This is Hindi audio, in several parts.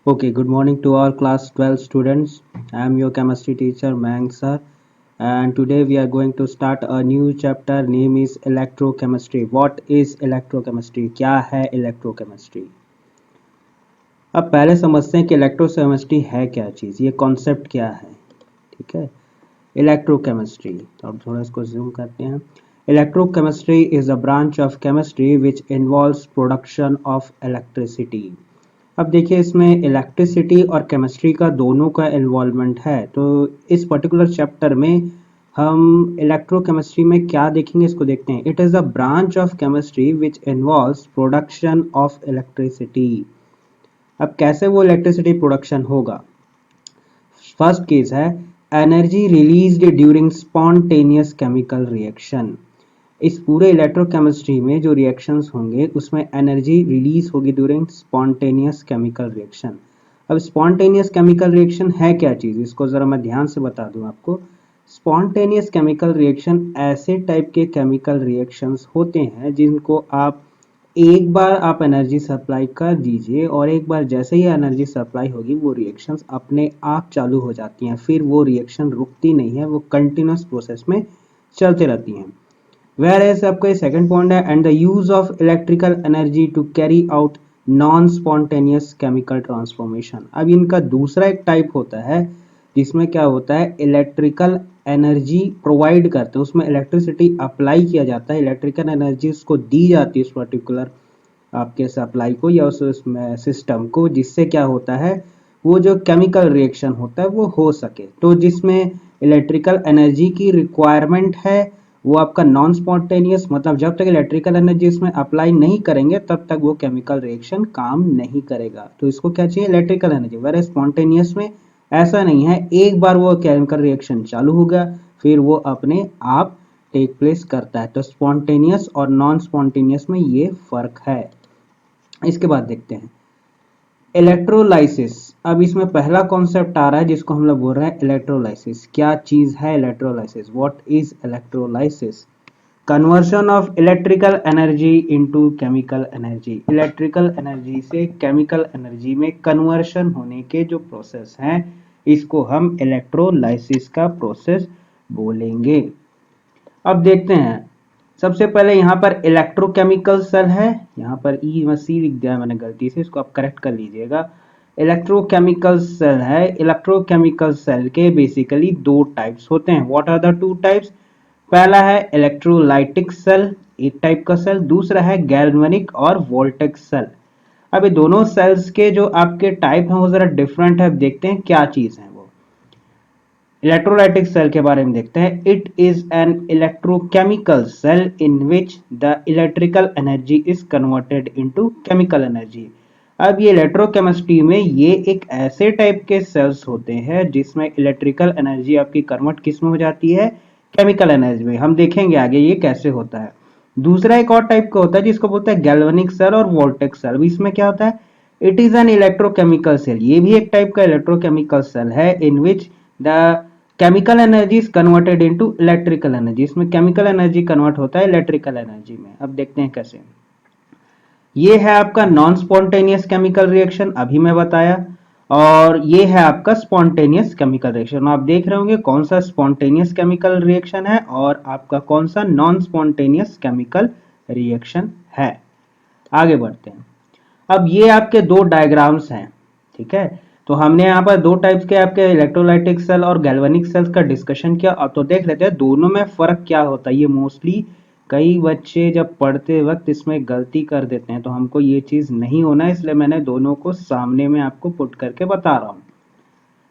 Okay, good morning to all class 12 students. I am your chemistry teacher Mang sir, and today we are going to start a new chapter. Name is electrochemistry. What is electrochemistry? क्या है electrochemistry? अब पहले समझते हैं कि इलेक्ट्रोकेमिस्ट्री है क्या चीज़, ये कॉन्सेप्ट क्या है। ठीक है, इलेक्ट्रोकेमिस्ट्री। तो अब थोड़ा इसको जूम करते हैं। Electrochemistry is a branch of chemistry which involves production of electricity. अब देखिए, इसमें इलेक्ट्रिसिटी और केमिस्ट्री का दोनों का इन्वॉल्वमेंट है। तो इस पर्टिकुलर चैप्टर में हम इलेक्ट्रोकेमिस्ट्री में क्या देखेंगे, इसको देखते हैं। It is a branch of chemistry which involves production of electricity. अब कैसे वो इलेक्ट्रिसिटी प्रोडक्शन होगा? फर्स्ट केस है energy released during spontaneous chemical reaction. इस पूरे इलेक्ट्रोकेमिस्ट्री में जो रिएक्शंस होंगे उसमें एनर्जी रिलीज होगी ड्यूरिंग स्पॉन्टेनियस केमिकल रिएक्शन। अब स्पॉन्टेनियस केमिकल रिएक्शन है क्या चीज़, इसको ज़रा मैं ध्यान से बता दूं आपको। स्पॉन्टेनियस केमिकल रिएक्शन ऐसे टाइप के केमिकल रिएक्शंस होते हैं जिनको आप एक बार आप एनर्जी सप्लाई कर दीजिए और एक बार जैसे ही एनर्जी सप्लाई होगी वो रिएक्शंस अपने आप चालू हो जाती हैं, फिर वो रिएक्शन रुकती नहीं है, वो कंटिन्यूस प्रोसेस में चलते रहती हैं। Whereas आपका ये सेकंड पॉइंट है and the use of electrical energy to carry out non spontaneous chemical transformation. अब इनका दूसरा एक टाइप होता है जिसमें क्या होता है, इलेक्ट्रिकल एनर्जी प्रोवाइड करते हैं, उसमें इलेक्ट्रिसिटी अप्लाई किया जाता है, इलेक्ट्रिकल एनर्जी उसको दी जाती है उस पर्टिकुलर आपके सप्लाई को या उस सिस्टम को, जिससे क्या होता है वो जो केमिकल रिएक्शन होता है वो हो सके। तो जिसमें इलेक्ट्रिकल एनर्जी की रिक्वायरमेंट है वो आपका नॉन स्पॉन्टेनियस, मतलब जब तक इलेक्ट्रिकल एनर्जी इसमें अप्लाई नहीं करेंगे तब तक वो केमिकल रिएक्शन काम नहीं करेगा। तो इसको क्या चाहिए, इलेक्ट्रिकल एनर्जी। वेर स्पॉन्टेनियस में ऐसा नहीं है, एक बार वो केमिकल रिएक्शन चालू हो गया फिर वो अपने आप टेक प्लेस करता है। तो स्पॉन्टेनियस और नॉन स्पॉन्टेनियस में ये फर्क है। इसके बाद देखते हैं इलेक्ट्रोलाइसिस। अब इसमें पहला कॉन्सेप्ट आ रहा है जिसको हम लोग बोल रहे हैं इलेक्ट्रोलाइसिस। क्या चीज है electrolysis? What is electrolysis? Conversion of electrical energy into chemical energy. Electrical energy से केमिकल एनर्जी में कन्वर्शन होने के जो प्रोसेस हैं इसको हम इलेक्ट्रोलाइसिस का प्रोसेस बोलेंगे। अब देखते हैं, सबसे पहले यहाँ पर इलेक्ट्रोकेमिकल सेल है, यहाँ पर ई सी लिख दिया मैंने गलती से, इसको आप करेक्ट कर लीजिएगा। इलेक्ट्रोकेमिकल सेल है। इलेक्ट्रोकेमिकल सेल के बेसिकली दो टाइप्स होते हैं। What are the two types? पहला है इलेक्ट्रोलाइटिक सेल, एक टाइप का सेल। दूसरा है गैल्वेनिक और वोल्टेक सेल। अब ये दोनों सेल्स के जो आपके टाइप हैं वो जरा डिफरेंट है। देखते हैं क्या चीज है। इलेक्ट्रोलाइटिक सेल के बारे में देखते हैं। It is an electrochemical cell in which the electrical energy is converted into chemical energy. अब ये इलेक्ट्रोकेमिस्ट्री में ये एक ऐसे टाइप के सेल्स होते हैं जिसमें इलेक्ट्रिकल एनर्जी आपकी कन्वर्ट किस में हो जाती है, केमिकल एनर्जी में। हम देखेंगे आगे ये कैसे होता है। दूसरा एक और टाइप का होता है जिसको बोलते हैं गैल्वेनिक सेल और वोल्टेक सेल। इसमें क्या होता है, it is an electrochemical cell. ये भी एक टाइप का इलेक्ट्रोकेमिकल सेल है in which the chemical energy is converted into electrical energy. इसमें केमिकल एनर्जी कन्वर्ट होता है इलेक्ट्रिकल एनर्जी में। अब देखते हैं कैसे। ये है आपका नॉन स्पॉन्टेनियस केमिकल रिएक्शन, अभी मैं बताया, और ये है आपका स्पॉन्टेनियस केमिकल रिएक्शन। आप देख रहे होंगे कौन सा स्पॉन्टेनियस केमिकल रिएक्शन है और आपका कौन सा नॉन स्पॉन्टेनियस केमिकल रिएक्शन है। आगे बढ़ते हैं। अब ये आपके दो डायग्राम्स हैं, ठीक है। तो हमने यहाँ पर दो टाइप्स के आपके इलेक्ट्रोलाइटिक सेल और गैल्वेनिक सेल्स का डिस्कशन किया। अब तो देख लेते हैं दोनों में फर्क क्या होता है। ये मोस्टली कई बच्चे जब पढ़ते वक्त इसमें गलती कर देते हैं, तो हमको ये चीज नहीं होना है, इसलिए मैंने दोनों को सामने में आपको पुट करके बता रहा हूँ।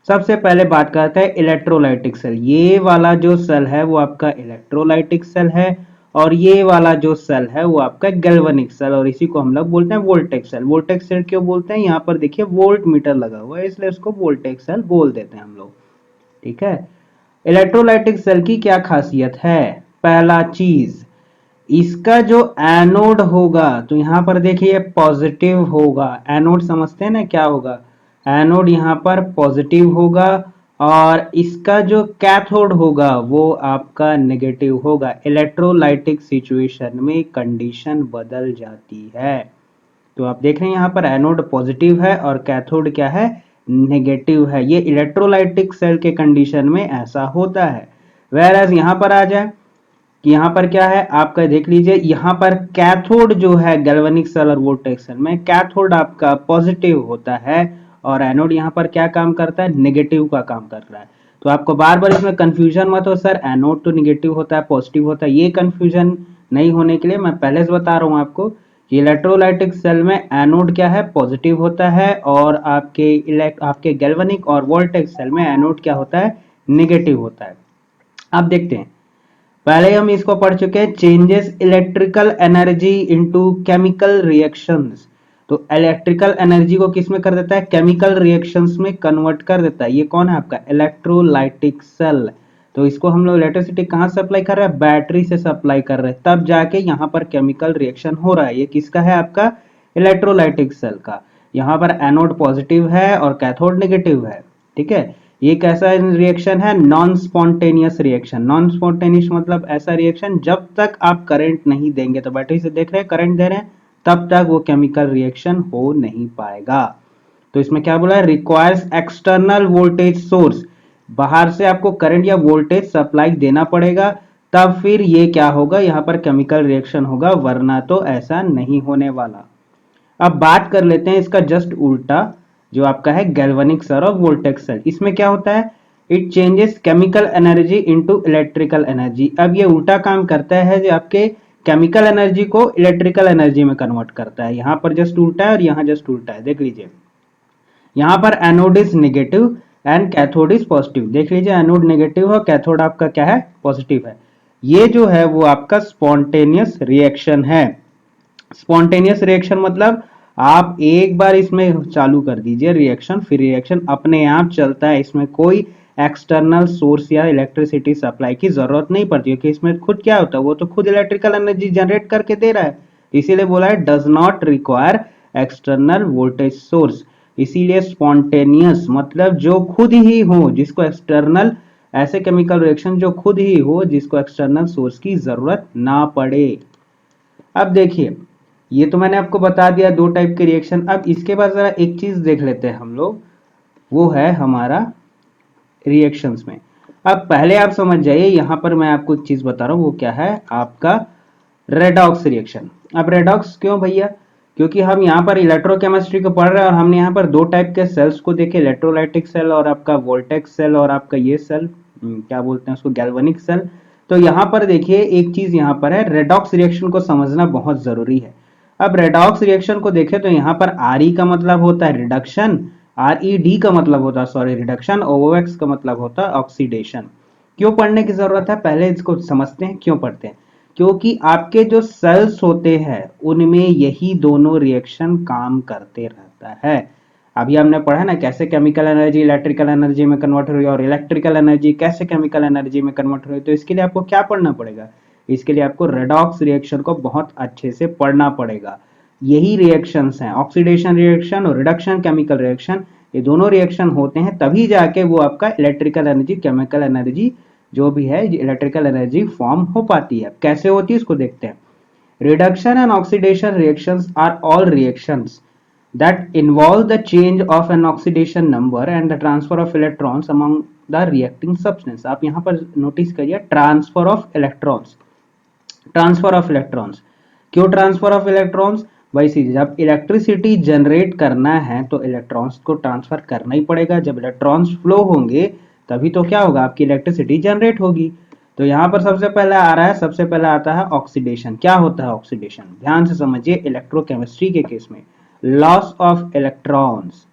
सबसे पहले बात करते हैं इलेक्ट्रोलाइटिक सेल। ये वाला जो सेल है वो आपका इलेक्ट्रोलाइटिक सेल है और ये वाला जो सेल है वो आपका गैल्वेनिक सेल, और इसी को हम लोग बोलते हैं वोल्टेक सेल। वोल्टेक सेल क्यों बोलते हैं, यहाँ पर देखिए वोल्ट मीटर लगा हुआ है इसलिए इसको वोल्टेक सेल बोल देते हैं हम लोग, ठीक है। इलेक्ट्रोलाइटिक सेल की क्या खासियत है? पहला चीज, इसका जो एनोड होगा तो यहाँ पर देखिए पॉजिटिव होगा। एनोड समझते हैं ना क्या होगा, एनोड यहाँ पर पॉजिटिव होगा और इसका जो कैथोड होगा वो आपका नेगेटिव होगा। इलेक्ट्रोलाइटिक सिचुएशन में कंडीशन बदल जाती है। तो आप देख रहे हैं यहाँ पर एनोड पॉजिटिव है और कैथोड क्या है, नेगेटिव है। ये इलेक्ट्रोलाइटिक सेल के कंडीशन में ऐसा होता है। वेयर यहाँ पर आ जाए कि यहाँ पर क्या है आपका, देख लीजिए यहाँ पर कैथोड जो है गैल्वेनिक सेल और वोल्टेज सेल में कैथोड आपका पॉजिटिव होता है और एनोड यहाँ पर क्या काम करता है, नेगेटिव का काम कर रहा है। तो आपको बार बार इसमें कंफ्यूजन मत हो, सर एनोड तो नेगेटिव होता है पॉजिटिव होता है, ये कंफ्यूजन नहीं होने के लिए मैं पहले से बता रहा हूँ आपको कि इलेक्ट्रोलाइटिक सेल में एनोड क्या है, पॉजिटिव होता है और आपके गैल्वेनिक और वोल्टेज सेल में एनोड क्या होता है, नेगेटिव होता है। अब देखते हैं, पहले हम इसको पढ़ चुके हैं, changes electrical energy into chemical reactions. तो इलेक्ट्रिकल एनर्जी को किस में कर देता है, केमिकल रिएक्शंस में कन्वर्ट कर देता है। ये कौन है आपका, इलेक्ट्रोलाइटिक सेल। तो इसको हम लोग इलेक्ट्रिसिटी कहाँ से सप्लाई कर रहे हैं, बैटरी से सप्लाई कर रहे हैं, तब जाके यहाँ पर केमिकल रिएक्शन हो रहा है। ये किसका है, आपका इलेक्ट्रोलाइटिक सेल का। यहाँ पर एनोड पॉजिटिव है और कैथोड नेगेटिव है, ठीक है। ये कैसा रिएक्शन है, non spontaneous reaction. Non spontaneous मतलब ऐसा रिएक्शन जब तक आप करंट नहीं देंगे, तो बैटरी से देख रहे हैं करंट दे रहे हैं, तब तक वो केमिकल रिएक्शन हो नहीं पाएगा। तो इसमें क्या बोला है, रिक्वायर्स एक्सटर्नल वोल्टेज सोर्स, बाहर से आपको करंट या वोल्टेज सप्लाई देना पड़ेगा, तब फिर ये क्या होगा, यहाँ पर केमिकल रिएक्शन होगा, वरना तो ऐसा नहीं होने वाला। अब बात कर लेते हैं इसका जस्ट उल्टा, जो आपका है गैल्वेनिक सेल और वोल्टेज सेल। इसमें क्या होता है, it changes chemical energy into electrical energy. अब ये उल्टा काम करता है, जो आपके केमिकल एनर्जी को इलेक्ट्रिकल एनर्जी में कन्वर्ट करता है। यहाँ पर जस्ट उल्टा है और यहाँ जस्ट उल्टा है, देख लीजिए। यहाँ पर anode is negative and cathode is positive. देख लीजिए एनोड नेगेटिव है, कैथोड आपका क्या है, पॉजिटिव है। ये जो है वो आपका स्पॉन्टेनियस रिएक्शन है। स्पॉन्टेनियस रिएक्शन मतलब आप एक बार इसमें चालू कर दीजिए रिएक्शन, फिर रिएक्शन अपने आप चलता है, इसमें कोई एक्सटर्नल सोर्स या इलेक्ट्रिसिटी सप्लाई की जरूरत नहीं पड़ती है, कि इसमें खुद क्या होता है, वो तो खुद इलेक्ट्रिकल एनर्जी जनरेट करके दे रहा है। इसीलिए बोला है does not require external voltage source. इसीलिए स्पॉन्टेनियस मतलब जो खुद ही हो, जिसको एक्सटर्नल, ऐसे केमिकल रिएक्शन जो खुद ही हो, जिसको एक्सटर्नल सोर्स की जरूरत ना पड़े। अब देखिए, ये तो मैंने आपको बता दिया दो टाइप के रिएक्शन। अब इसके बाद जरा एक चीज देख लेते हैं हम लोग, वो है हमारा रिएक्शंस में। अब पहले आप समझ जाइए, यहां पर मैं आपको एक चीज बता रहा हूं, वो क्या है आपका रेडॉक्स रिएक्शन। अब रेडॉक्स क्यों भैया, क्योंकि हम यहाँ पर इलेक्ट्रोकेमिस्ट्री को पढ़ रहे हैं और हमने यहाँ पर दो टाइप के सेल्स को देखे, इलेक्ट्रोलाइटिक सेल और आपका वोल्टेज सेल और आपका ये सेल क्या बोलते हैं उसको, गैल्वेनिक सेल। तो यहाँ पर देखिए एक चीज यहाँ पर है, रेडॉक्स रिएक्शन को समझना बहुत जरूरी है। अब रेडॉक्स रिएक्शन को देखें तो यहाँ पर आर ई का मतलब होता है रिडक्शन, आर ई डी का मतलब होता है सॉरी रिडक्शन, ओ एक्स का मतलब होता है ऑक्सीडेशन। क्यों पढ़ने की जरूरत है, पहले इसको समझते हैं क्यों पढ़ते हैं। क्योंकि आपके जो सेल्स होते हैं उनमें यही दोनों रिएक्शन काम करते रहता है। अभी हमने पढ़ा ना कैसे केमिकल एनर्जी इलेक्ट्रिकल एनर्जी में कन्वर्ट हो रही है और इलेक्ट्रिकल एनर्जी कैसे केमिकल एनर्जी में कन्वर्ट हो रही है। तो इसके लिए आपको क्या पढ़ना पड़ेगा, इसके लिए आपको रेडॉक्स रिएक्शन को बहुत अच्छे से पढ़ना पड़ेगा। यही रिएक्शंस हैं, ऑक्सीडेशन रिएक्शन और रिडक्शन केमिकल रिएक्शन, ये दोनों रिएक्शन होते हैं तभी जाके वो आपका इलेक्ट्रिकल एनर्जी केमिकल एनर्जी जो भी है इलेक्ट्रिकल एनर्जी फॉर्म हो पाती है। कैसे होती है इसको देखते हैं। Reduction and oxidation reactions are all reactions that involve the change of an oxidation number and the transfer of electrons among the reacting substance। आप यहाँ पर नोटिस करिए transfer of electrons, transfer of electrons. क्यों ट्रांसफर ऑफ इलेक्ट्रॉन्स, वैसे जब इलेक्ट्रिसिटी जनरेट करना है तो इलेक्ट्रॉन्स को ट्रांसफर करना ही पड़ेगा। जब इलेक्ट्रॉन्स फ्लो होंगे तभी तो क्या होगा, आपकी इलेक्ट्रिसिटी जनरेट होगी। तो यहाँ पर सबसे पहले आ रहा है, सबसे पहले आता है ऑक्सीडेशन। क्या होता है ऑक्सीडेशन, ध्यान से समझिए। इलेक्ट्रोकेमिस्ट्री के केस में लॉस ऑफ इलेक्ट्रॉन्स,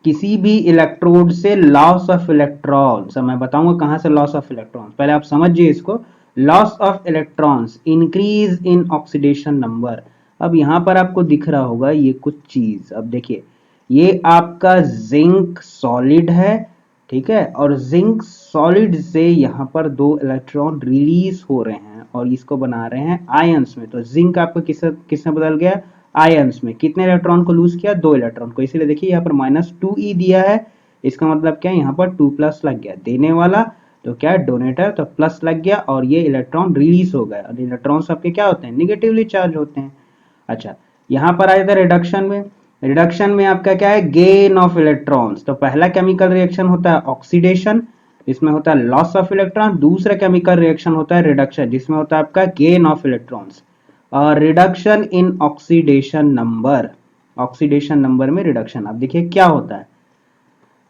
किसी भी इलेक्ट्रोड से लॉस ऑफ इलेक्ट्रॉन्स, मैं बताऊंगा कहां से लॉस ऑफ इलेक्ट्रॉन्स, पहले आप समझिए इसको। Loss of electrons, increase in oxidation number. अब यहां पर आपको दिख रहा होगा ये कुछ चीज, अब देखिए ये आपका जिंक सॉलिड है, ठीक है, और जिंक सॉलिड से यहाँ पर दो इलेक्ट्रॉन रिलीज हो रहे हैं और इसको बना रहे हैं आयंस में। तो जिंक आपको किसने बदल गया, आयंस में। कितने इलेक्ट्रॉन को लूज किया, दो इलेक्ट्रॉन को। इसीलिए देखिए यहाँ पर -2e दिया है, इसका मतलब क्या है, यहाँ पर 2 प्लस लग गया, देने वाला तो क्या है डोनेटर, तो प्लस लग गया और ये इलेक्ट्रॉन रिलीज हो गया। और इलेक्ट्रॉन सबके क्या होते हैं, निगेटिवली चार्ज होते हैं। अच्छा, यहाँ पर आया था रिडक्शन में। रिडक्शन में आपका क्या है, गेन ऑफ इलेक्ट्रॉन्स। तो पहला केमिकल रिएक्शन होता है ऑक्सीडेशन, इसमें होता है लॉस ऑफ इलेक्ट्रॉन। दूसरा केमिकल रिएक्शन होता है रिडक्शन, जिसमें होता है आपका गेन ऑफ इलेक्ट्रॉन्स। और reduction in oxidation number, oxidation number में रिडक्शन। अब देखिए क्या होता है,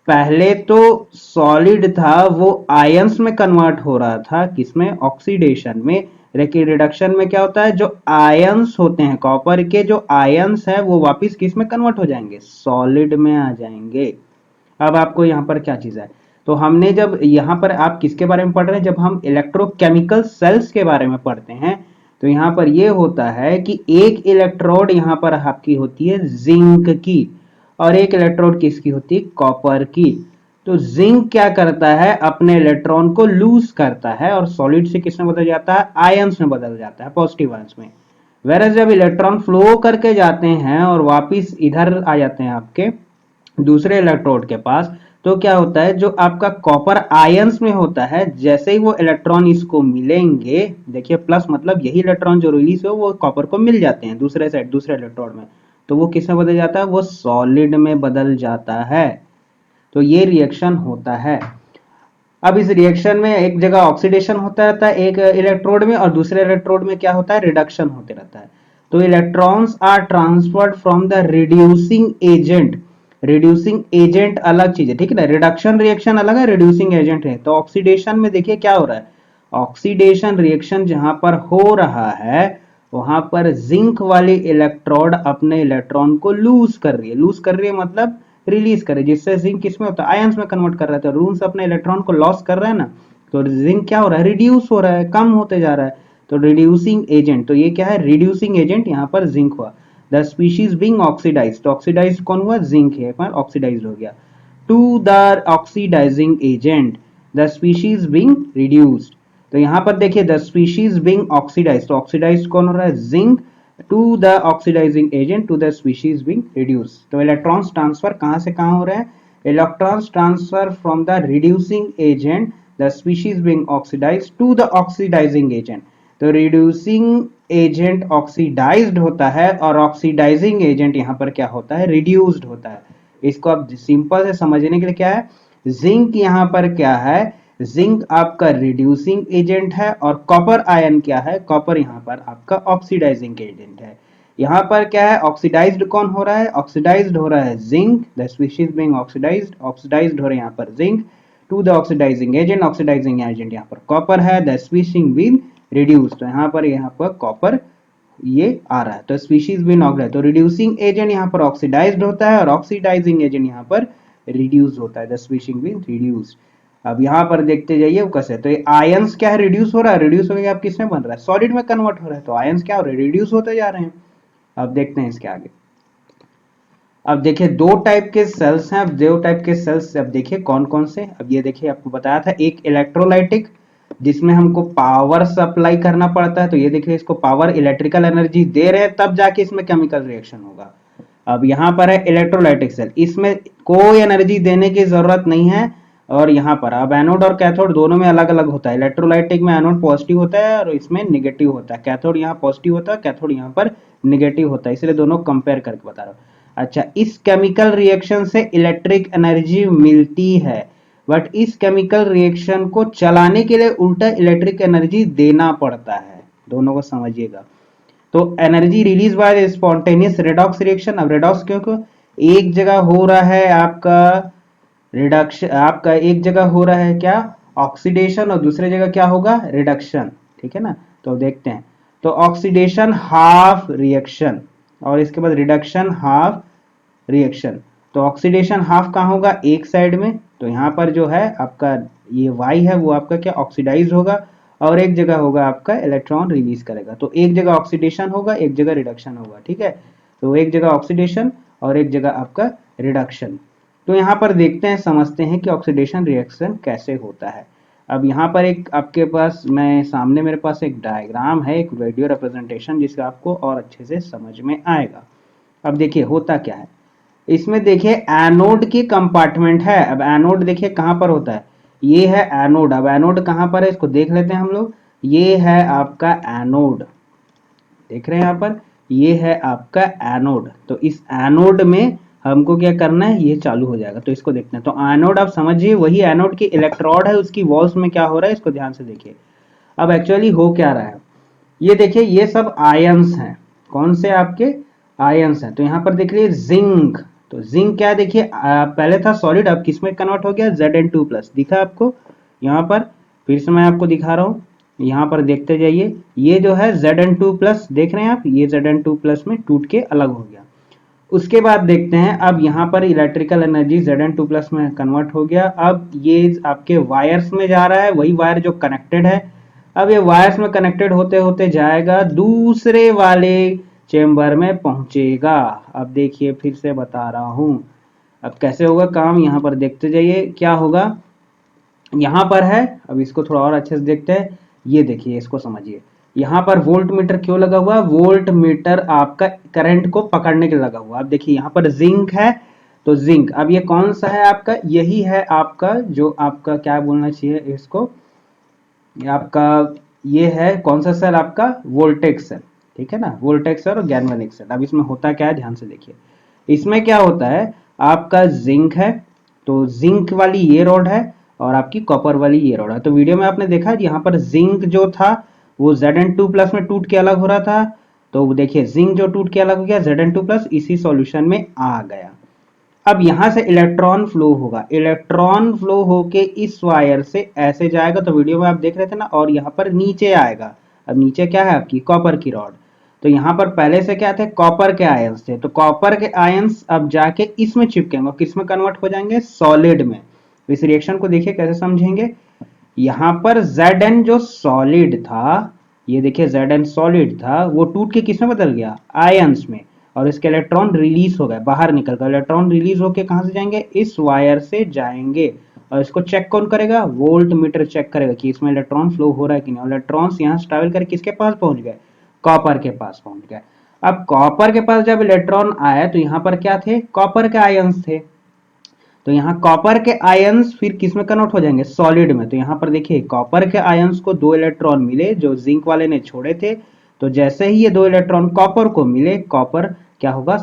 पहले तो सॉलिड था वो आयंस में कन्वर्ट हो रहा था, किसमें, ऑक्सीडेशन में। लेकिन रिडक्शन में क्या होता है, जो आयंस होते हैं कॉपर के, जो आयंस है वो वापस किस में कन्वर्ट हो जाएंगे, सॉलिड में आ जाएंगे। अब आपको यहाँ पर क्या चीज है, तो हमने जब यहाँ पर आप किसके बारे में पढ़ रहे हैं, जब हम इलेक्ट्रोकेमिकल सेल्स के बारे में पढ़ते हैं तो यहाँ पर ये होता है कि एक इलेक्ट्रोड यहाँ पर आपकी होती है जिंक की और एक इलेक्ट्रोड किसकी होती है, कॉपर की। तो जिंक क्या करता है, अपने इलेक्ट्रॉन को लूज करता है और सॉलिड से किस में बदल जाता है, आयंस में बदल जाता है, पॉजिटिव आयंस में। वेरस जब इलेक्ट्रॉन फ्लो करके जाते हैं और वापिस इधर आ जाते हैं आपके दूसरे इलेक्ट्रोड के पास, तो क्या होता है, जो आपका कॉपर आयंस में होता है, जैसे ही वो इलेक्ट्रॉन इसको मिलेंगे, देखिए प्लस मतलब यही इलेक्ट्रॉन जो रिलीज हो वो कॉपर को मिल जाते हैं दूसरे साइड दूसरे इलेक्ट्रोड में, तो वो किस में बदल जाता है, वो सॉलिड में बदल जाता है। तो ये रिएक्शन होता है। अब इस रिएक्शन में एक जगह ऑक्सीडेशन होता रहता है एक इलेक्ट्रोड में, और दूसरे इलेक्ट्रोड में क्या होता है, रिडक्शन होते रहता है। तो electrons are transferred from the reducing agent. Reducing agent अलग चीज है, ठीक है ना, रिडक्शन रिएक्शन अलग है, रिड्यूसिंग एजेंट है। तो ऑक्सीडेशन में देखिए क्या हो रहा है, ऑक्सीडेशन रिएक्शन जहां पर हो रहा है वहां पर जिंक वाली इलेक्ट्रोड अपने इलेक्ट्रॉन को लूज कर रही है। लूज कर रही है मतलब रिलीज करे, जिससे जिंक किसमें होता है, आयंस में कन्वर्ट कर रहा है। तो रूम से अपने इलेक्ट्रॉन को लॉस कर रहा है ना, तो जिंक क्या हो रहा है, रिड्यूस हो रहा है, कम होते जा रहा है। तो रिड्यूसिंग एजेंट, तो ये क्या है, रिड्यूसिंग एजेंट, यहाँ पर जिंक हुआ। द स्पीशीज बीइंग ऑक्सीडाइज्ड, तो ऑक्सीडाइज्ड कौन हुआ, जिंक है, ऑक्सीडाइज्ड हो गया। To the oxidising agent the species being reduced. तो यहाँ पर देखिए द स्पीशीज बीइंग ऑक्सीडाइज्ड, तो ऑक्सीडाइज्ड कौन हो रहा है, zinc, to the oxidising agent to the species being reduce. तो इलेक्ट्रॉन्स ट्रांसफर कहां से कहां हो रहे हैं, electrons transfer from the reducing agent the species being oxidised to the oxidising agent. तो रिड्यूसिंग एजेंट ऑक्सीडाइज्ड होता है और ऑक्सीडाइजिंग एजेंट यहाँ पर क्या होता है, रिड्यूस्ड होता है। इसको आप सिंपल से समझने के लिए क्या है, जिंक यहाँ पर क्या है, जिंक आपका रिड्यूसिंग एजेंट है और कॉपर आयन क्या है, कॉपर यहाँ पर आपका ऑक्सीडाइजिंग एजेंट है। यहाँ पर क्या है, ऑक्सीडाइज्ड कौन हो रहा है, ऑक्सीडाइज्ड हो रहा है zinc, the species being oxidised, oxidised हो रहे हैं यहाँ पर zinc, to the oxidising agent, oxidising agent यहाँ पर कॉपर है, द स्पीशीज बीइंग रिड्यूस, तो यहाँ पर कॉपर ये आ रहा है, तो स्पीशीज बीइंग ऑक्सीडाइज्ड। तो रिड्यूसिंग एजेंट यहाँ पर ऑक्सीडाइज्ड होता है और ऑक्सीडाइजिंग एजेंट यहाँ पर रिड्यूस होता है, द स्पीशीज बीइंग रिड्यूस्ड। अब यहाँ पर देखते जाइए वो कैसे, तो आयंस क्या है, रिड्यूस हो रहा है, रिड्यूस होकर आप किसमें बन रहा है, सॉलिड में कन्वर्ट हो रहा है। तो आयंस क्या हो रहे हैं, रिड्यूस होते जा रहे हैं। अब देखते हैं इसके आगे। अब देखिए दो टाइप के सेल्स हैं, अब दो टाइप के सेल्स अब देखिए कौन कौन से। अब ये देखिए आपको बताया था, एक इलेक्ट्रोलाइटिक जिसमें हमको पावर सप्लाई करना पड़ता है, तो ये देखिए इसको पावर इलेक्ट्रिकल एनर्जी दे रहे हैं तब जाके इसमें केमिकल रिएक्शन होगा। अब यहाँ पर है इलेक्ट्रोलाइटिक सेल, इसमें कोई एनर्जी देने की जरूरत नहीं है। और यहाँ पर अब एनोड और कैथोड दोनों में अलग अलग होता है, इलेक्ट्रोलाइटिक में एनोड पॉजिटिव होता है और इसमें निगेटिव होता है, कैथोड यहाँ पॉजिटिव होता है, कैथोड यहाँ पर निगेटिव होता है, इसलिए दोनों कंपेयर करके बता रहा हूँ। अच्छा, इस केमिकल रिएक्शन से इलेक्ट्रिक एनर्जी मिलती है, बट इस केमिकल रिएक्शन को चलाने के लिए उल्टा इलेक्ट्रिक एनर्जी देना पड़ता है, दोनों को समझिएगा। तो energy release by spontaneous redox reaction. अब रेडॉक्स क्योंकि एक जगह हो रहा है आपका रिडक्शन, आपका एक जगह हो रहा है क्या, ऑक्सीडेशन, और दूसरे जगह क्या होगा, रिडक्शन, ठीक है ना। तो देखते हैं, तो ऑक्सीडेशन हाफ रिएक्शन और इसके बाद रिडक्शन हाफ रिएक्शन। तो ऑक्सीडेशन हाफ कहाँ होगा, एक साइड में, तो यहाँ पर जो है आपका ये Y है वो आपका क्या ऑक्सीडाइज होगा, और एक जगह होगा आपका इलेक्ट्रॉन रिलीज करेगा। तो एक जगह ऑक्सीडेशन होगा, एक जगह रिडक्शन होगा, ठीक है। तो एक जगह ऑक्सीडेशन और एक जगह आपका रिडक्शन। तो यहाँ पर देखते हैं, समझते हैं कि ऑक्सीडेशन रिएक्शन कैसे होता है। अब यहाँ पर एक आपके पास मैं सामने मेरे पास एक डायग्राम है, एक वीडियो रिप्रेजेंटेशन, जिसका आपको और अच्छे से समझ में आएगा। अब देखिए होता क्या है, इसमें देखिए एनोड की कंपार्टमेंट है। अब एनोड देखिए कहां पर होता है, ये है एनोड। अब एनोड कहां पर है इसको देख लेते हैं हम लोग। ये है आपका एनोड, देख रहे हैं यहाँ पर, ये है आपका एनोड। तो इस एनोड में हमको क्या करना है, ये चालू हो जाएगा। तो इसको देखते हैं। तो एनोड आप समझिए वही एनोड की इलेक्ट्रोड है, उसकी वॉल्स में क्या हो रहा है इसको ध्यान से देखिए। अब एक्चुअली हो क्या रहा है, ये देखिए ये सब आयंस हैं। कौन से आपके आयंस हैं। तो यहाँ पर देख लीजिए जिंक। तो जिंक क्या है देखिए, पहले था सॉलिड, अब किस में कन्वर्ट हो गया, Zn2+। दिखा आपको यहाँ पर, फिर से मैं आपको दिखा रहा हूँ, यहाँ पर देखते जाइए। ये जो है Zn2+, देख रहे हैं आप, ये Zn2+ में टूट के अलग हो गया। उसके बाद देखते हैं, अब यहाँ पर इलेक्ट्रिकल एनर्जी Zn2+ में कन्वर्ट हो गया। अब ये आपके वायर्स में जा रहा है, वही वायर जो कनेक्टेड है। अब ये वायर्स में कनेक्टेड होते होते जाएगा दूसरे वाले चेम्बर में पहुंचेगा। अब देखिए फिर से बता रहा हूं, अब कैसे होगा काम, यहाँ पर देखते जाइए क्या होगा। यहाँ पर है, अब इसको थोड़ा और अच्छे से देखते हैं। ये देखिए इसको समझिए, यहाँ पर वोल्ट मीटर क्यों लगा हुआ, वोल्ट मीटर आपका करंट को पकड़ने के लगा हुआ। अब देखिए यहाँ पर जिंक है, तो जिंक, अब ये कौन सा है आपका, यही है आपका जो आपका क्या बोलना चाहिए इसको, आपका ये है कौन सा सेल, आपका वोल्टेक सेल, ठीक है ना, वोल्टेक सेल और गैल्वेनिक सेल। अब इसमें होता क्या है ध्यान से देखिए। इसमें क्या होता है, आपका जिंक है, तो जिंक वाली ये रॉड है और आपकी कॉपर वाली ये रॉड है। तो वीडियो में आपने देखा यहाँ पर जिंक जो था वो Zn2+ में टूट के अलग हो रहा था। तो देखिए जिंक जो टूट के अलग हो गया, Zn2+ इसी सॉल्यूशन में आ गया। अब यहां से इलेक्ट्रॉन फ्लो होगा, इलेक्ट्रॉन फ्लो होके इस वायर से ऐसे जाएगा, तो वीडियो में आप देख रहे थे ना, और यहाँ पर नीचे आएगा। अब नीचे क्या है आपकी कॉपर की रॉड। तो यहाँ पर पहले से क्या थे, कॉपर के आयंस थे। तो कॉपर के आयंस अब जाके इसमें चिपकेंगे, किस में कन्वर्ट हो जाएंगे, सॉलिड में। इस रिएक्शन को देखिए कैसे समझेंगे। यहाँ पर Zn जो सॉलिड था, ये देखिए Zn सॉलिड था, वो टूट के किस में बदल गया, आयंस में। और इसके इलेक्ट्रॉन रिलीज हो गए, बाहर निकल गए। इलेक्ट्रॉन रिलीज होके कहां से जाएंगे, इस वायर से जाएंगे। और इसको चेक कौन करेगा, वोल्ट मीटर चेक करेगा कि इसमें इलेक्ट्रॉन फ्लो हो रहा है कि नहीं। इलेक्ट्रॉन्स यहाँ से ट्रैवल कर किसके पास पहुंच गए, कॉपर के पास पहुंच गए। अब कॉपर के पास जब इलेक्ट्रॉन आया तो यहाँ पर क्या थे, कॉपर के आयंस थे। तो यहाँ कॉपर के आयंस फिर किस में कन्वर्ट हो जाएंगे, सॉलिड में। तो यहाँ पर देखिए कॉपर के आयंस को 2 इलेक्ट्रॉन मिले जो जिंक वाले ने छोड़े थे। तो जैसे ही ये 2 इलेक्ट्रॉन कॉपर को मिले, कॉपर क्या होगा,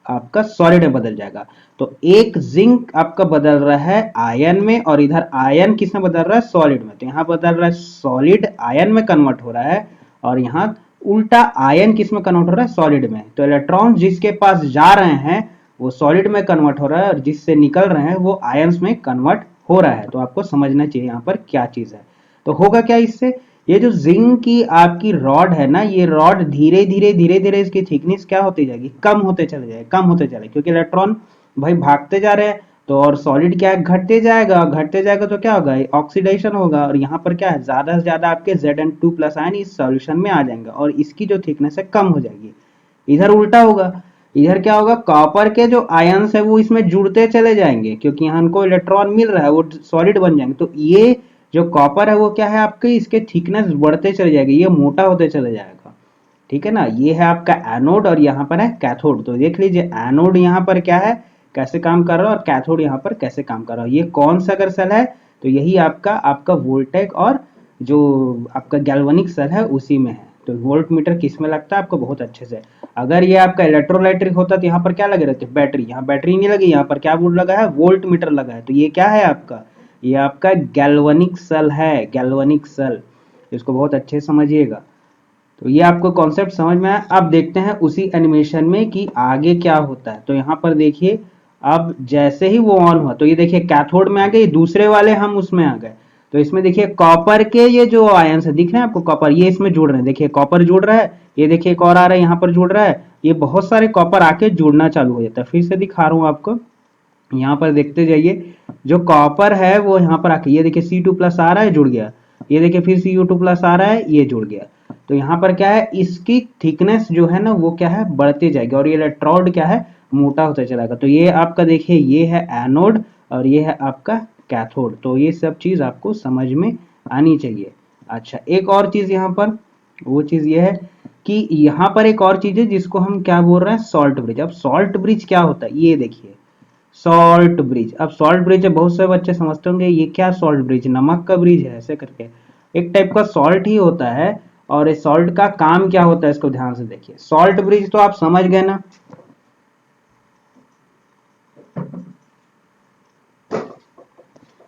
आपका सॉलिड में बदल जाएगा। तो एक जिंक आपका बदल रहा है आयन में, और इधर आयन किस में बदल रहा है, सॉलिड में। तो यहाँ बदल रहा है सॉलिड आयन में कन्वर्ट हो रहा है, और यहाँ उल्टा आयन किस में कन्वर्ट हो रहा है, सॉलिड में। तो इलेक्ट्रॉन जिसके पास जा रहे हैं वो सॉलिड में कन्वर्ट हो रहा है, और जिससे निकल रहे हैं वो आयंस में कन्वर्ट हो रहा है। तो आपको समझना चाहिए यहाँ पर क्या चीज है। तो होगा क्या इससे, ये जो जिंक की आपकी रॉड है ना, ये रॉड धीरे धीरे धीरे धीरे इसकी थिकनेस क्या होती जाएगी, कम होते चले जाएगा, कम होते चले, क्योंकि इलेक्ट्रॉन भाई भागते जा रहे हैं। तो और सॉलिड क्या है, घटते जाएगा, घटते जाएगा तो क्या होगा, ऑक्सीडेशन होगा। और यहाँ पर क्या है, ज्यादा से ज्यादा आपके Zn2+ आयन इस सॉल्यूशन में आ जाएंगे, और इसकी जो थिकनेस है कम हो जाएगी। इधर उल्टा होगा, इधर क्या होगा, कॉपर के जो आयंस है वो इसमें जुड़ते चले जाएंगे, क्योंकि यहाँ इनको इलेक्ट्रॉन मिल रहा है, वो सॉलिड बन जाएंगे। तो ये जो कॉपर है वो क्या है आपके, इसके थिकनेस बढ़ते चले जाएगी, ये मोटा होते चले जाएगा, ठीक है ना। ये है आपका एनोड और यहाँ पर है कैथोड। तो देख लीजिए एनोड यहाँ पर क्या है, कैसे काम कर रहा है, और कैथोड यहाँ पर कैसे काम कर रहा है। ये कौन सा अगर सेल है, तो यही आपका आपका वोल्टेक और जो आपका गैल्वेनिक सेल है उसी में है। तो वोल्ट मीटर किस में लगता है आपको, बहुत अच्छे से। अगर ये आपका इलेक्ट्रोलाइट्रिक होता तो यहाँ पर क्या लगे रहते, बैटरी। यहाँ बैटरी नहीं लगी, यहाँ पर क्या बोर्ड लगा है, वोल्ट मीटर लगा है। तो ये क्या है आपका, ये आपका गैल्वेनिक सेल है, गैल्वेनिक सेल। इसको बहुत अच्छे से समझिएगा। तो ये आपको कॉन्सेप्ट समझ में आया। अब देखते हैं उसी एनिमेशन में कि आगे क्या होता है। तो यहाँ पर देखिए, अब जैसे ही वो ऑन हुआ तो ये देखिए कैथोड में आ गए, दूसरे वाले हम उसमें आ गए। तो इसमें देखिए कॉपर के ये जो आयंस है दिख रहे हैं आपको, कॉपर ये इसमें जुड़ रहे हैं। देखिए कॉपर जुड़ रहा है, ये देखिए एक और आ रहा है यहाँ पर जुड़ रहा है। ये बहुत सारे कॉपर आके जुड़ना चालू हो जाता है। फिर से दिखा रहा हूँ आपको, यहाँ पर देखते जाइए। जो कॉपर है वो यहाँ पर आके, ये देखिए C2+ आ रहा है, जुड़ गया। ये देखिए फिर Cu2+ आ रहा है, ये जुड़ गया। तो यहाँ पर क्या है, इसकी थिकनेस जो है ना वो क्या है, बढ़ती जाएगी, और ये इलेक्ट्रोड क्या है, मोटा होता चलेगा। तो ये आपका देखिए ये है एनोड और ये है आपका कैथोड। तो ये सब चीज आपको समझ में आनी चाहिए। अच्छा, एक और चीज यहाँ पर, वो चीज ये है कि यहाँ पर एक और चीज है जिसको हम क्या बोल रहे हैं, सॉल्ट ब्रिज। अब सॉल्ट ब्रिज क्या होता है, ये देखिए सॉल्ट ब्रिज। अब सॉल्ट ब्रिज है, बहुत से बच्चे समझते होंगे ये क्या सॉल्ट ब्रिज, नमक का ब्रिज है ऐसे करके, एक टाइप का सॉल्ट ही होता है। और इस सॉल्ट का काम क्या होता है इसको ध्यान से देखिए। सॉल्ट ब्रिज तो आप समझ गए ना,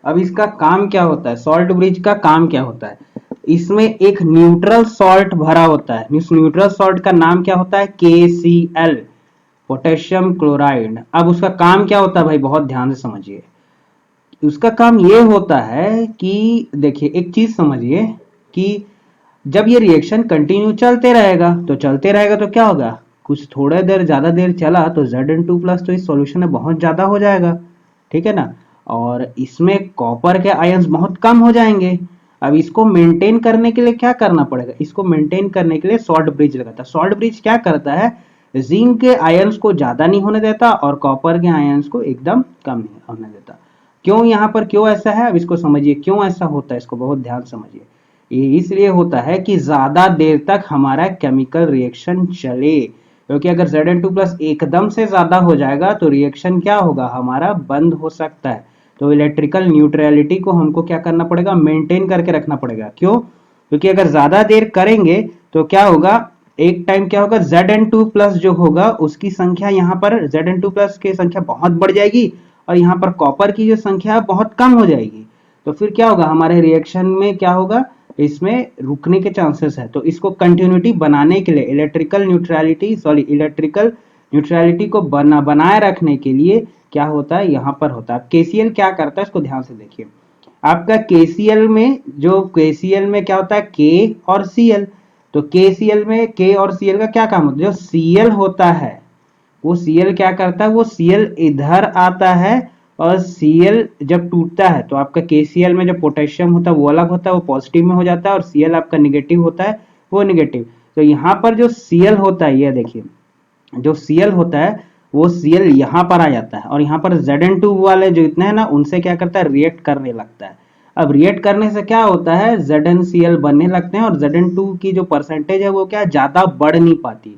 अब इसका काम क्या होता है, सॉल्ट ब्रिज का काम क्या होता है, इसमें एक न्यूट्रल सॉल्ट भरा होता है। इस न्यूट्रल सॉल्ट का नाम क्या होता है, KCl, पोटेशियम क्लोराइड। अब उसका काम क्या होता है भाई, बहुत ध्यान से समझिए। उसका काम ये होता है कि देखिए एक चीज समझिए कि जब ये रिएक्शन कंटिन्यू चलते रहेगा तो चलते रहेगा तो क्या होगा, कुछ थोड़ा देर ज्यादा देर चला तो Zn2+ तो इस सॉल्यूशन में बहुत ज्यादा हो जाएगा, ठीक है ना। और इसमें कॉपर के आयंस बहुत कम हो जाएंगे। अब इसको मेंटेन करने के लिए क्या करना पड़ेगा, इसको मेंटेन करने के लिए सॉल्ट ब्रिज लगाता है। सॉल्ट ब्रिज क्या करता है, जिंक के आयंस को ज्यादा नहीं होने देता और कॉपर के आयंस को एकदम कम नहीं होने देता। क्यों यहाँ पर क्यों ऐसा है, अब इसको समझिए क्यों ऐसा होता है, इसको बहुत ध्यान समझिए। ये इसलिए होता है कि ज्यादा देर तक हमारा केमिकल रिएक्शन चले, क्योंकि अगर Zn2+ एकदम से ज्यादा हो जाएगा तो रिएक्शन क्या होगा, हमारा बंद हो सकता है। तो इलेक्ट्रिकल न्यूट्रलिटी को हमको क्या करना पड़ेगा, मेंटेन करके रखना पड़ेगा। क्यों, क्योंकि अगर ज्यादा देर करेंगे तो क्या होगा, एक टाइम क्या होगा, Zn2+ जो होगा उसकी संख्या यहाँ पर Zn2+ की संख्या बहुत बढ़ जाएगी और यहाँ पर कॉपर की जो संख्या है बहुत कम हो जाएगी। तो फिर क्या होगा, हमारे रिएक्शन में क्या होगा, इसमें रुकने के चांसेस है। तो इसको कंटिन्यूटी बनाने के लिए इलेक्ट्रिकल न्यूट्रलिटी को बनाए रखने के लिए क्या होता है, यहाँ पर होता है। KCl क्या करता है इसको ध्यान से देखिए। आपका KCl में क्या होता है, K और Cl। तो KCl में K और Cl का क्या काम होता है, जो Cl होता है वो Cl क्या करता है, वो Cl इधर आता है और Cl जब टूटता है तो आपका KCl में जो पोटेशियम होता है वो अलग होता है, वो पॉजिटिव में हो जाता है, और Cl आपका निगेटिव होता है, वो निगेटिव। तो यहाँ पर जो Cl होता है, ये देखिए जो Cl होता है वो Cl यहाँ पर आ जाता है और यहाँ पर Zn2 वाले जो इतने हैं ना उनसे क्या करता है, रिएक्ट करने लगता है। अब रिएक्ट करने से क्या होता है, ZnCl बनने लगते हैं और Zn2 की जो परसेंटेज है वो क्या ज्यादा बढ़ नहीं पाती,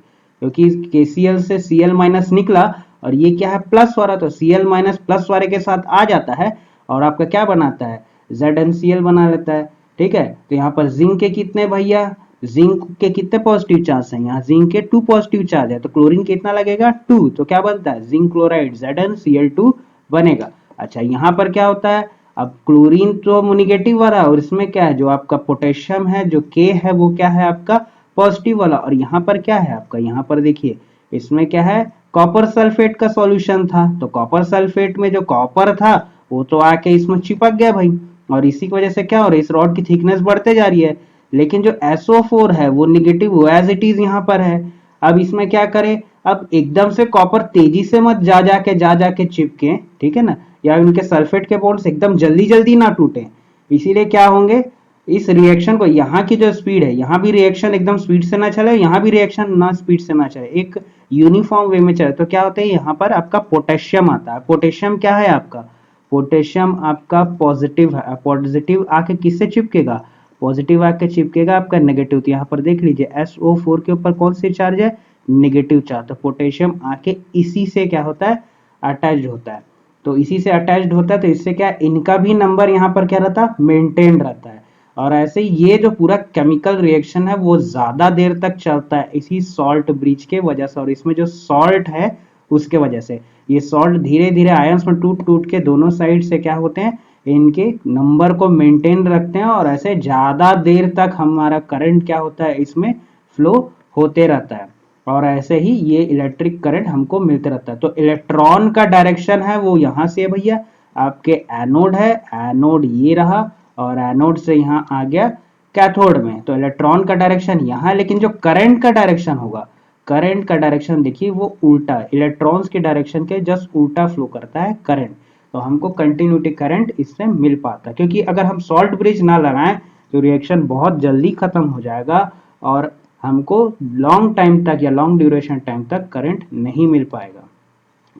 क्योंकि KCl से Cl- निकला और ये क्या है, प्लस वाला, तो Cl- प्लस वाले के साथ आ जाता है और आपका क्या बनाता है, ZnCl बना लेता है। ठीक है, तो यहाँ पर जिंक के कितने भैया, जिंक के कितने पॉजिटिव चार्ज हैं, यहाँ जिंक के 2 पॉजिटिव चार्ज है, तो क्लोरीन कितना लगेगा 2, तो क्या बनता है, जिंक क्लोराइड ZnCl2 बनेगा। अच्छा यहाँ पर क्या होता है, अब क्लोरीन तो निगेटिव वाला और इसमें क्या है, जो आपका पोटेशियम है जो K है वो क्या है आपका पॉजिटिव वाला, और यहाँ पर क्या है आपका, यहाँ पर देखिए इसमें क्या है, कॉपर सल्फेट का सॉल्यूशन था। तो कॉपर सल्फेट में जो कॉपर था वो तो आके इसमें चिपक गया भाई, और इसी की वजह से क्या हो रहा है, इस रॉड की थिकनेस बढ़ते जा रही है। लेकिन जो SO4 है वो निगेटिव, वो एज इट इज यहाँ पर है। अब इसमें क्या करें, अब एकदम से कॉपर तेजी से मत जा जाके चिपके, ठीक है ना, या उनके सल्फेट के बॉन्ड्स एकदम जल्दी जल्दी ना टूटे। इसीलिए क्या होंगे, इस रिएक्शन को, यहाँ की जो स्पीड है, यहाँ भी रिएक्शन एकदम स्पीड से ना चले, यहाँ भी रिएक्शन ना स्पीड से ना चले, एक यूनिफॉर्म वे में चले। तो क्या होता है, यहाँ पर आपका पोटेशियम आता है। पोटेशियम क्या है आपका, पोटेशियम आपका पॉजिटिव है। पॉजिटिव आके किससे चिपकेगा, पॉजिटिव आके चिपकेगा आपका नेगेटिव। तो यहाँ पर देख लीजिए SO4 के ऊपर कौन सी चार्ज है, नेगेटिव चार्ज। तो पोटेशियम आके इसी से क्या होता है, अटैच्ड होता है। तो इसी से अटैच्ड होता है, तो इससे क्या, इनका भी नंबर यहाँ पर क्या रहता है, मेंटेन रहता है। और ऐसे ही ये जो पूरा केमिकल रिएक्शन है वो ज्यादा देर तक चलता है इसी सॉल्ट ब्रिज के वजह से, और इसमें जो सॉल्ट है उसके वजह से। ये सॉल्ट धीरे धीरे आयंस में टूट टूट के दोनों साइड से क्या होते हैं, इनके नंबर को मेंटेन रखते हैं, और ऐसे ज्यादा देर तक हमारा करंट क्या होता है, इसमें फ्लो होते रहता है। और ऐसे ही ये इलेक्ट्रिक करंट हमको मिलते रहता है। तो इलेक्ट्रॉन का डायरेक्शन है वो यहाँ से भैया, आपके एनोड है, एनोड ये रहा, और एनोड से यहाँ आ गया कैथोड में। तो इलेक्ट्रॉन का डायरेक्शन यहाँ, लेकिन जो करंट का डायरेक्शन होगा, करंट का डायरेक्शन देखिए वो उल्टा, इलेक्ट्रॉन्स के डायरेक्शन के जस्ट उल्टा फ्लो करता है करंट। तो हमको कंटिन्यूटी करंट इससे मिल पाता है, क्योंकि अगर हम सॉल्ट ब्रिज ना लगाएं तो रिएक्शन बहुत जल्दी खत्म हो जाएगा और हमको लॉन्ग टाइम तक या लॉन्ग ड्यूरेशन टाइम तक करंट नहीं मिल पाएगा।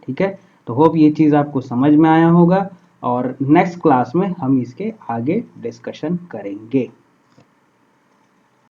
ठीक है, तो होप ये चीज़ आपको समझ में आया होगा, और नेक्स्ट क्लास में हम इसके आगे डिस्कशन करेंगे।